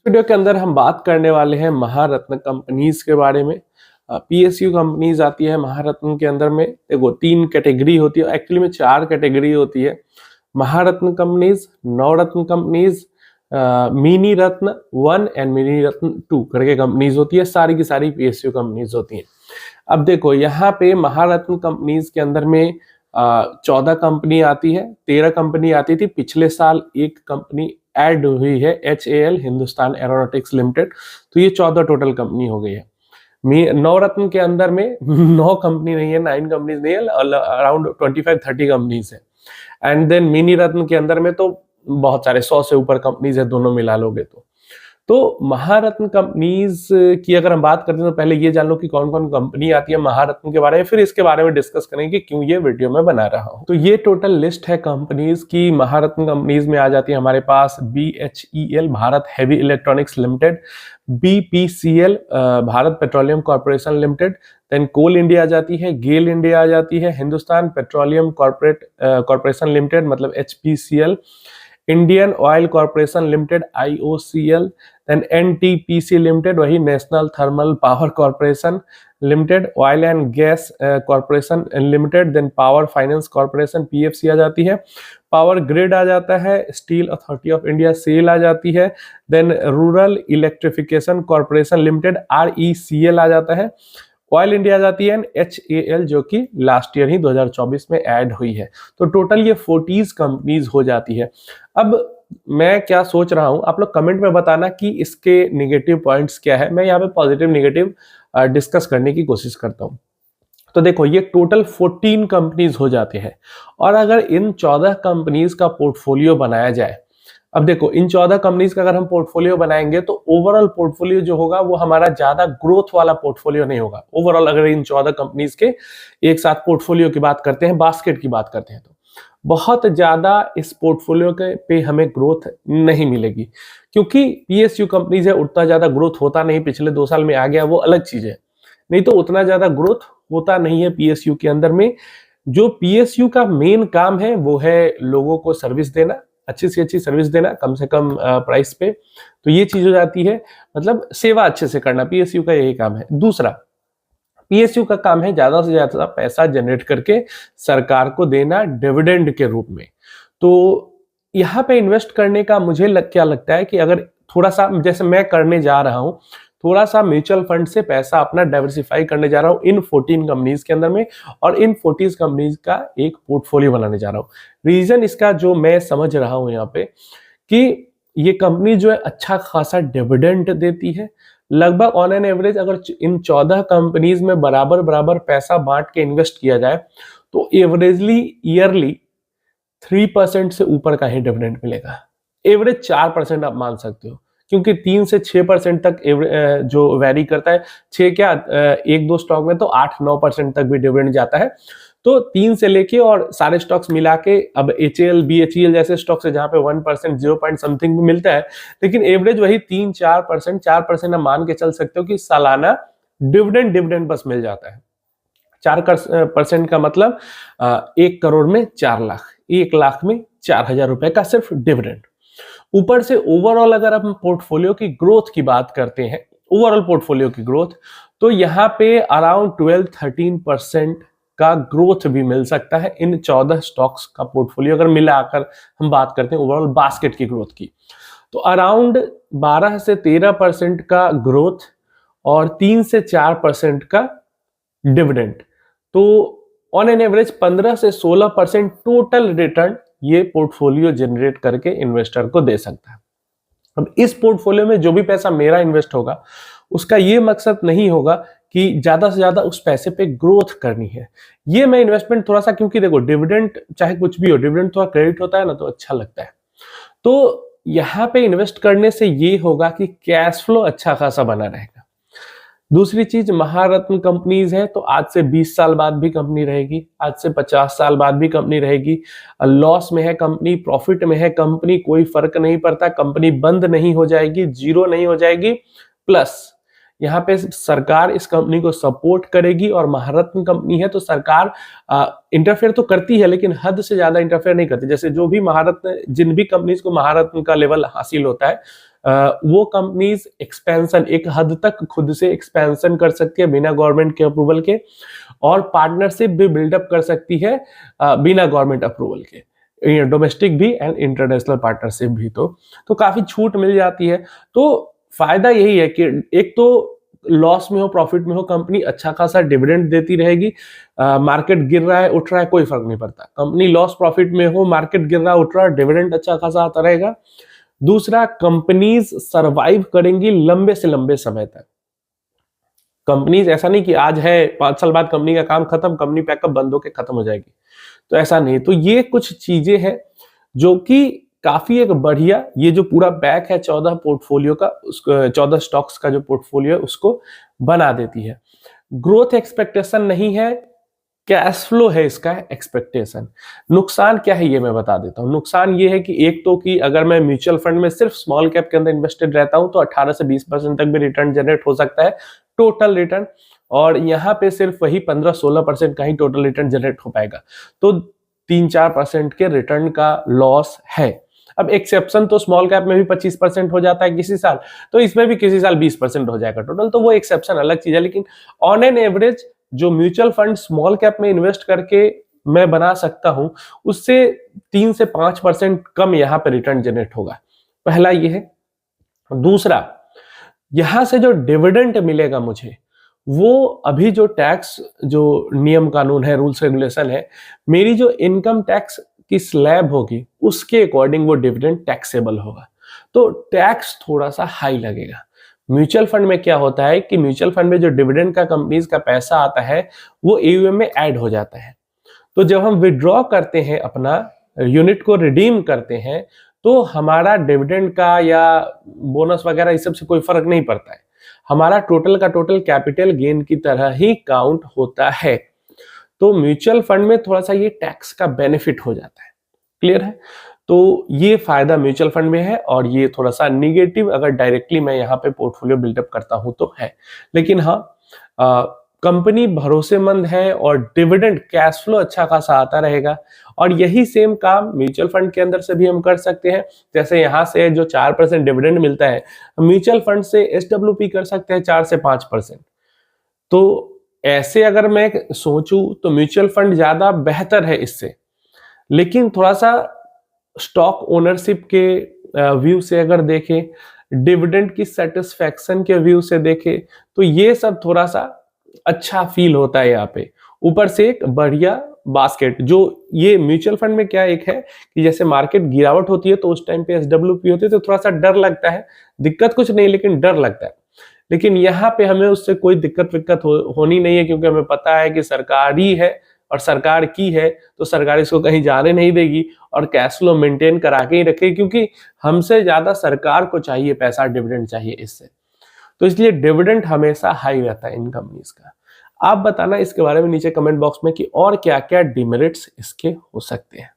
Video के अंदर हम बात करने वाले हैं महारत्न कंपनीज के बारे में। पीएसयू कंपनीज आती है महारत्न के अंदर में। देखो 3 कैटेगरी होती है, एक्चुअली में 4 कैटेगरी होती है। Maharatna companies, Navratna companies, mini Ratna 1 and mini Ratna 2 करके कंपनीज होती है। सारी की सारी पीएसयू कंपनीज होती हैं। अब देखो यहाँ पे महारत्न कंपनीज के अंदर में 14 कंपनी आती है, 13 कंपनी आती थी। पिछले साल एक कंपनी ऐड हुई है, HAL हिंदुस्तान एरोनॉटिक्स लिमिटेड। तो ये 14 टोटल कंपनी हो गई है। नवरत्न के अंदर में 9 कंपनी नहीं है, 9 कंपनीज नहीं है, अराउंड 25-30 कंपनीज है। एंड देन मिनी रत्न के अंदर में तो बहुत सारे 100 से ऊपर कंपनीज है, दोनों मिला लोगे तो महारत्न कंपनीज की अगर हम बात करते हैं तो पहले ये जान लो कि कौन कौन कंपनी आती है महारत्न के बारे में, फिर इसके बारे में डिस्कस करेंगे क्यों ये वीडियो में बना रहा हूं। तो ये टोटल लिस्ट है कंपनीज की। महारत्न कंपनीज में आ जाती है हमारे पास BHEL Bharat Heavy Electronics Limited, BPCL Bharat Petroleum Corporation Limited, then Coal India आ जाती है, गेल इंडिया आ जाती है, हिंदुस्तान पेट्रोलियम कॉर्पोरेशन लिमिटेड मतलब HPCL, Indian Oil Corporation Limited IOCL, then NTPC Limited वही National Thermal Power Corporation Limited, Oil and Gas Corporation Limited, then Power Finance Corporation PFC आ जाती है, पावर ग्रिड आ जाता है, Steel Authority of India SAIL आ जाती है, then rural electrification corporation limited RECL आ जाता है, ऑयल इंडिया आ जाती है, HAL जो कि लास्ट ईयर ही 2024 में ऐड हुई है। तो टोटल ये 40 कंपनीज हो जाती है। अब मैं क्या सोच रहा हूं, आप लोग कमेंट में बताना कि इसके नेगेटिव पॉइंट्स क्या है। मैं यहाँ पे पॉजिटिव नेगेटिव डिस्कस करने की कोशिश करता हूं। तो देखो ये टोटल 14 कंपनीज हो जाते हैं और अगर इन 14 कंपनीज का पोर्टफोलियो बनाया जाए, अब देखो इन 14 कंपनीज का अगर हम पोर्टफोलियो बनाएंगे तो ओवरऑल पोर्टफोलियो जो होगा वो हमारा ज्यादा ग्रोथ वाला पोर्टफोलियो नहीं होगा। ओवरऑल अगर इन 14 कंपनीज के एक साथ पोर्टफोलियो की बात करते हैं, बास्केट की बात करते हैं, तो बहुत ज्यादा इस पोर्टफोलियो के पे हमें ग्रोथ नहीं मिलेगी, क्योंकि पीएसयू कंपनीज है, उतना ज्यादा ग्रोथ होता नहीं। पिछले 2 साल में आ गया वो अलग चीज है, नहीं तो उतना ज्यादा ग्रोथ होता नहीं है पीएसयू के अंदर में। जो पीएसयू का मेन काम है वो है लोगों को सर्विस देना, अच्छी से अच्छी सर्विस देना कम से कम प्राइस पे। तो ये चीज हो जाती है, मतलब सेवा अच्छे से करना, पीएसयू का यही काम है। दूसरा, पीएसयू का काम है ज्यादा से ज्यादा पैसा जनरेट करके सरकार को देना डिविडेंड के रूप में। तो यहाँ पे इन्वेस्ट करने का मुझे क्या लगता है कि अगर थोड़ा सा, जैसे मैं करने जा रहा हूँ, थोड़ा सा म्यूचुअल फंड से पैसा अपना डाइवर्सिफाई करने जा रहा हूँ इन 14 कंपनीज के अंदर में, और इन 40 कंपनीज का एक पोर्टफोलियो बनाने जा रहा हूँ। रीजन इसका जो मैं समझ रहा हूँ यहाँ पे कि ये कंपनी जो है अच्छा खासा डिविडेंड देती है। लगभग ऑन एन एवरेज अगर इन 14 कंपनीज में बराबर बराबर पैसा बांट के इन्वेस्ट किया जाए तो एवरेजली ईयरली 3% से ऊपर का ही डिविडेंड मिलेगा। एवरेज 4% आप मान सकते हो, क्योंकि 3 से 6% तक जो वैरी करता है। 6 क्या, 1-2 स्टॉक में तो 8-9% तक भी डिविडेंड जाता है। तो 3 से लेके और सारे स्टॉक्स मिला के, अब HAL BHEL जैसे स्टॉक्स है जहां पे 1%, 0 पॉइंट समथिंग भी मिलता है, लेकिन एवरेज वही 3-4%, 4% आप मान के चल सकते हो कि सालाना डिविडेंड बस मिल जाता है। 4% का मतलब 1 करोड़ में 4 लाख, 1 लाख में 4,000 रुपए का सिर्फ डिविडेंड। ऊपर से ओवरऑल अगर हम पोर्टफोलियो की ग्रोथ की बात करते हैं, ओवरऑल पोर्टफोलियो की ग्रोथ, तो यहाँ पे अराउंड 12-13% का ग्रोथ भी मिल सकता है इन 14 स्टॉक्स का पोर्टफोलियो अगर मिलाकर हम बात करते हैं ओवरऑल बास्केट की ग्रोथ की। तो अराउंड 12 से 13% का ग्रोथ और 3 से 4% का डिविडेंड, तो ऑन एन एवरेज 15 से 16% टोटल रिटर्न ये पोर्टफोलियो जनरेट करके इन्वेस्टर को दे सकता है। अब इस पोर्टफोलियो में जो भी पैसा मेरा इन्वेस्ट होगा, उसका ये मकसद नहीं होगा कि ज्यादा से ज्यादा उस पैसे पे ग्रोथ करनी है। ये मैं इन्वेस्टमेंट थोड़ा सा, क्योंकि देखो डिविडेंड चाहे कुछ भी हो, डिविडेंड थोड़ा क्रेडिट होता है ना, तो अच्छा लगता है। तो यहाँ पे इन्वेस्ट करने से ये होगा कि कैश फ्लो अच्छा खासा बना रहेगा। दूसरी चीज, महारत्न कंपनीज है तो आज से 20 साल बाद भी कंपनी रहेगी, आज से 50 साल बाद भी कंपनी रहेगी। लॉस में है कंपनी, प्रॉफिट में है कंपनी, कोई फर्क नहीं पड़ता, कंपनी बंद नहीं हो जाएगी, जीरो नहीं हो जाएगी। प्लस यहाँ पे सरकार इस कंपनी को सपोर्ट करेगी, और महारत्न कंपनी है तो सरकार इंटरफेयर तो करती है लेकिन हद से ज्यादा इंटरफेयर नहीं करती। जैसे जो भी महारत्न, जिन भी कंपनीज को महारत्न का लेवल हासिल होता है, वो कंपनीज एक्सपेंशन एक हद तक खुद से एक्सपेंशन कर सकती है बिना गवर्नमेंट के अप्रूवल के, और पार्टनरशिप भी बिल्डअप कर सकती है बिना गवर्नमेंट अप्रूवल के, डोमेस्टिक भी एंड इंटरनेशनल पार्टनरशिप भी। तो काफी छूट मिल जाती है। तो फायदा यही है कि एक तो लॉस में हो प्रॉफिट में हो, कंपनी अच्छा खासा डिविडेंड देती रहेगी। मार्केट गिर रहा है उठ रहा है कोई फर्क नहीं पड़ता, कंपनी लॉस प्रॉफिट में हो, मार्केट गिर रहा है उठ रहा है, डिविडेंड अच्छा खासा आता रहेगा। दूसरा, कंपनीज सरवाइव करेंगी लंबे से लंबे समय तक। कंपनीज ऐसा नहीं कि आज है 5 साल बाद कंपनी का काम खत्म, कंपनी पैकअप बंद होकर खत्म हो जाएगी, तो ऐसा नहीं। तो ये कुछ चीजें हैं जो कि काफी एक बढ़िया, ये जो पूरा पैक है 14 पोर्टफोलियो का, उसको 14 स्टॉक्स का जो पोर्टफोलियो है उसको बना देती है। ग्रोथ एक्सपेक्टेशन नहीं है, कैश फ्लो है इसका एक्सपेक्टेशन। नुकसान क्या है ये मैं बता देता हूँ। नुकसान ये है कि एक तो कि अगर मैं म्यूचुअल फंड में सिर्फ स्मॉल कैप के अंदर इन्वेस्टेड रहता हूं तो 18 से 20% तक भी रिटर्न जनरेट हो सकता है, टोटल रिटर्न, और यहाँ पे सिर्फ वही 15-16% का ही टोटल रिटर्न जनरेट हो पाएगा, तो 3-4% के रिटर्न का लॉस है। अब एक्सेप्शन तो स्मॉल कैप में भी 25% हो जाता है किसी साल, तो इसमें भी किसी साल 20% हो जाएगा टोटल, तो वो एक्सेप्शन अलग चीज है। लेकिन ऑन एन एवरेज जो म्यूचुअल फंड स्मॉल कैप में इन्वेस्ट करके मैं बना सकता हूं, उससे 3 से 5% कम यहां पे रिटर्न जनरेट होगा। पहला ये है। दूसरा, यहां से जो डिविडेंड मिलेगा मुझे, वो अभी जो टैक्स जो नियम कानून है, रूल्स रेगुलेशन है, मेरी जो इनकम टैक्स की स्लैब होगी उसके अकॉर्डिंग वो डिविडेंड टैक्सेबल होगा, तो टैक्स थोड़ा सा हाई लगेगा। म्यूचुअल फंड में क्या होता है कि म्यूचुअल फंड में जो डिविडेंड का कंपनीज का पैसा आता है वो एयूएम में ऐड हो जाता है, तो जब हम विड्रॉ करते हैं अपना यूनिट को रिडीम करते हैं तो हमारा डिविडेंड का या बोनस वगैरह इस सब से कोई फर्क नहीं पड़ता है, हमारा टोटल का टोटल कैपिटल गेन की तरह ही काउंट होता है। तो म्यूचुअल फंड में थोड़ा सा ये टैक्स का बेनिफिट हो जाता है। क्लियर है? तो ये फायदा म्यूचुअल फंड में है, और ये थोड़ा सा निगेटिव अगर डायरेक्टली मैं यहाँ पे पोर्टफोलियो बिल्डअप करता हूं तो है। लेकिन हाँ, कंपनी भरोसेमंद है और डिविडेंड कैश फ्लो अच्छा खासा आता रहेगा, और यही सेम काम म्यूचुअल फंड के अंदर से भी हम कर सकते हैं। जैसे यहाँ से जो 4% डिविडेंड मिलता है, म्यूचुअल फंड से एसडब्ल्यूपी कर सकते हैं 4 से 5%। तो ऐसे अगर मैं सोचूं तो म्यूचुअल फंड ज्यादा बेहतर है इससे। लेकिन थोड़ा सा स्टॉक ओनरशिप के व्यू से अगर देखें, डिविडेंड की सेटिस्फैक्शन के व्यू से देखें, तो ये सब थोड़ा सा अच्छा फील होता है यहाँ पे। ऊपर से एक बढ़िया बास्केट, जो ये म्यूचुअल फंड में क्या एक है कि जैसे मार्केट गिरावट होती है तो उस टाइम पे एसडब्ल्यूपी होती है, तो थोड़ा सा डर लगता है, दिक्कत कुछ नहीं लेकिन डर लगता है। लेकिन यहाँ पे हमें उससे कोई दिक्कत होनी नहीं है, क्योंकि हमें पता है कि सरकार ही है और सरकार की है, तो सरकार इसको कहीं जाने नहीं देगी और कैश फ्लो मेंटेन करा के ही रखेगी, क्योंकि हमसे ज्यादा सरकार को चाहिए पैसा, डिविडेंड चाहिए इससे। तो इसलिए डिविडेंड हमेशा हाई रहता है इन कंपनीज का। आप बताना इसके बारे में नीचे कमेंट बॉक्स में कि और क्या क्या डिमेरिट्स इसके हो सकते हैं।